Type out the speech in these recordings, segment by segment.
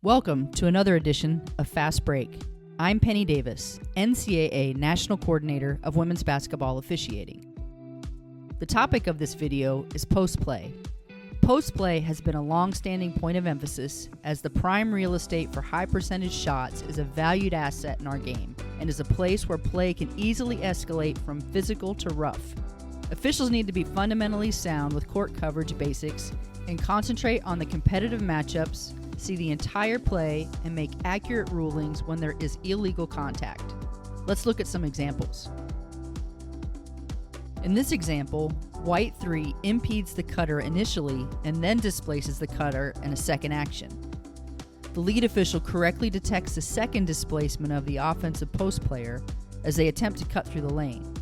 Welcome to another edition of Fast Break. I'm Penny Davis, NCAA National Coordinator of Women's Basketball Officiating. The topic of this video is post-play. Post-play has been a long-standing point of emphasis as the prime real estate for high-percentage shots is a valued asset in our game and is a place where play can easily escalate from physical to rough. Officials need to be fundamentally sound with court coverage basics and concentrate on the competitive matchups, see the entire play, and make accurate rulings when there is illegal contact. Let's look at some examples. In this example, white 3 impedes the cutter initially and then displaces the cutter in a second action. The lead official correctly detects the second displacement of the offensive post player as they attempt to cut through the lane.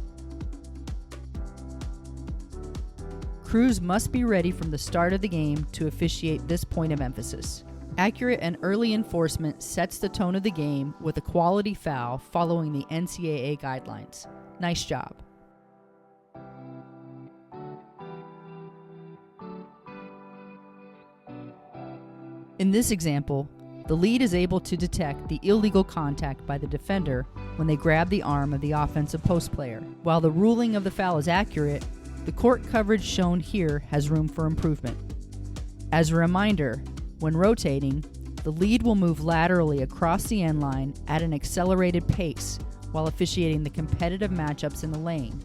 Crews must be ready from the start of the game to officiate this point of emphasis. Accurate and early enforcement sets the tone of the game with a quality foul following the NCAA guidelines. Nice job. In this example, the lead is able to detect the illegal contact by the defender when they grab the arm of the offensive post player. While the ruling of the foul is accurate, the court coverage shown here has room for improvement. As a reminder, when rotating, the lead will move laterally across the end line at an accelerated pace while officiating the competitive matchups in the lane.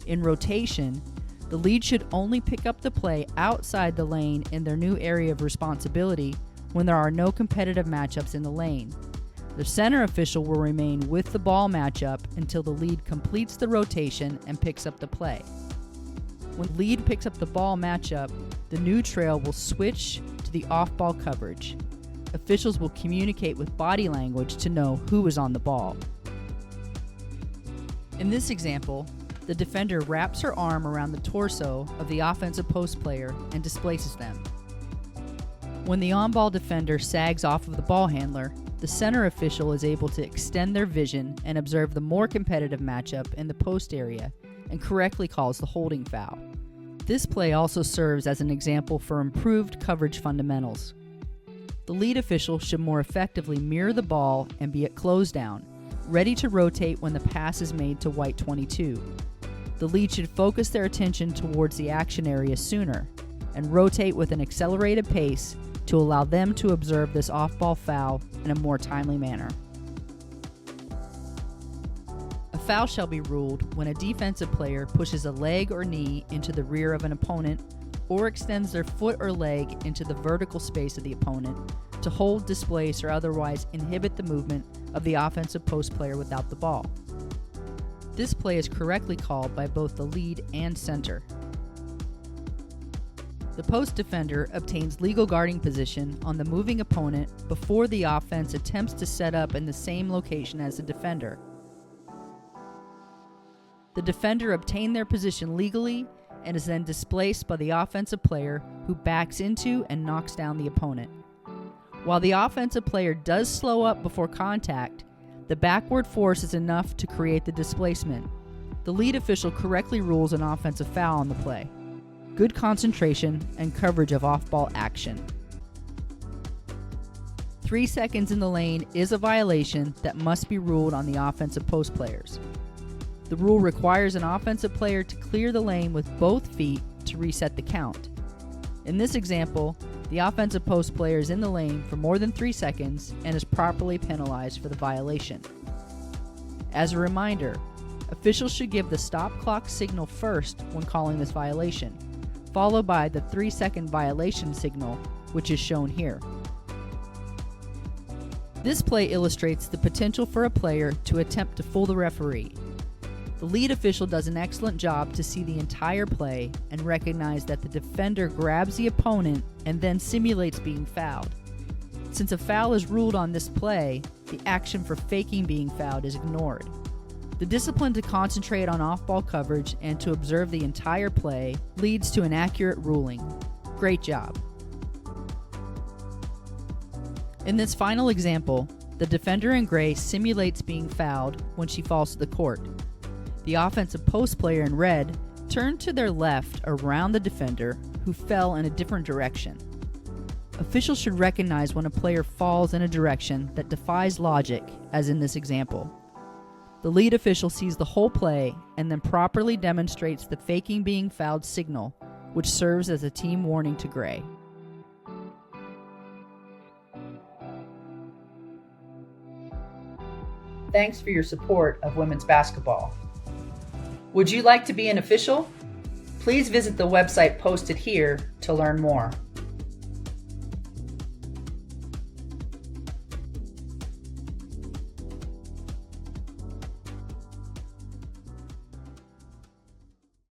In rotation, the lead should only pick up the play outside the lane in their new area of responsibility when there are no competitive matchups in the lane. The center official will remain with the ball matchup until the lead completes the rotation and picks up the play. When the lead picks up the ball matchup, the new trail will switch to the off-ball coverage. Officials will communicate with body language to know who is on the ball. In this example, the defender wraps her arm around the torso of the offensive post player and displaces them. When the on-ball defender sags off of the ball handler, the center official is able to extend their vision and observe the more competitive matchup in the post area and correctly calls the holding foul. This play also serves as an example for improved coverage fundamentals. The lead official should more effectively mirror the ball and be at close down, ready to rotate when the pass is made to white 22. The lead should focus their attention towards the action area sooner and rotate with an accelerated pace to allow them to observe this off-ball foul in a more timely manner. A foul shall be ruled when a defensive player pushes a leg or knee into the rear of an opponent or extends their foot or leg into the vertical space of the opponent to hold, displace, or otherwise inhibit the movement of the offensive post player without the ball. This play is correctly called by both the lead and center. The post defender obtains legal guarding position on the moving opponent before the offense attempts to set up in the same location as the defender. The defender obtained their position legally and is then displaced by the offensive player who backs into and knocks down the opponent. While the offensive player does slow up before contact, the backward force is enough to create the displacement. The lead official correctly rules an offensive foul on the play. Good concentration and coverage of off-ball action. 3 seconds in the lane is a violation that must be ruled on the offensive post players. The rule requires an offensive player to clear the lane with both feet to reset the count. In this example, the offensive post player is in the lane for more than 3 seconds and is properly penalized for the violation. As a reminder, officials should give the stop clock signal first when calling this violation, followed by the 3-second violation signal, which is shown here. This play illustrates the potential for a player to attempt to fool the referee. The lead official does an excellent job to see the entire play and recognize that the defender grabs the opponent and then simulates being fouled. Since a foul is ruled on this play, the action for faking being fouled is ignored. The discipline to concentrate on off-ball coverage and to observe the entire play leads to an accurate ruling. Great job. In this final example, the defender in gray simulates being fouled when she falls to the court. The offensive post player in red turned to their left around the defender, who fell in a different direction. Officials should recognize when a player falls in a direction that defies logic, as in this example. The lead official sees the whole play and then properly demonstrates the faking being fouled signal, which serves as a team warning to Gray. Thanks for your support of women's basketball. Would you like to be an official? Please visit the website posted here to learn more.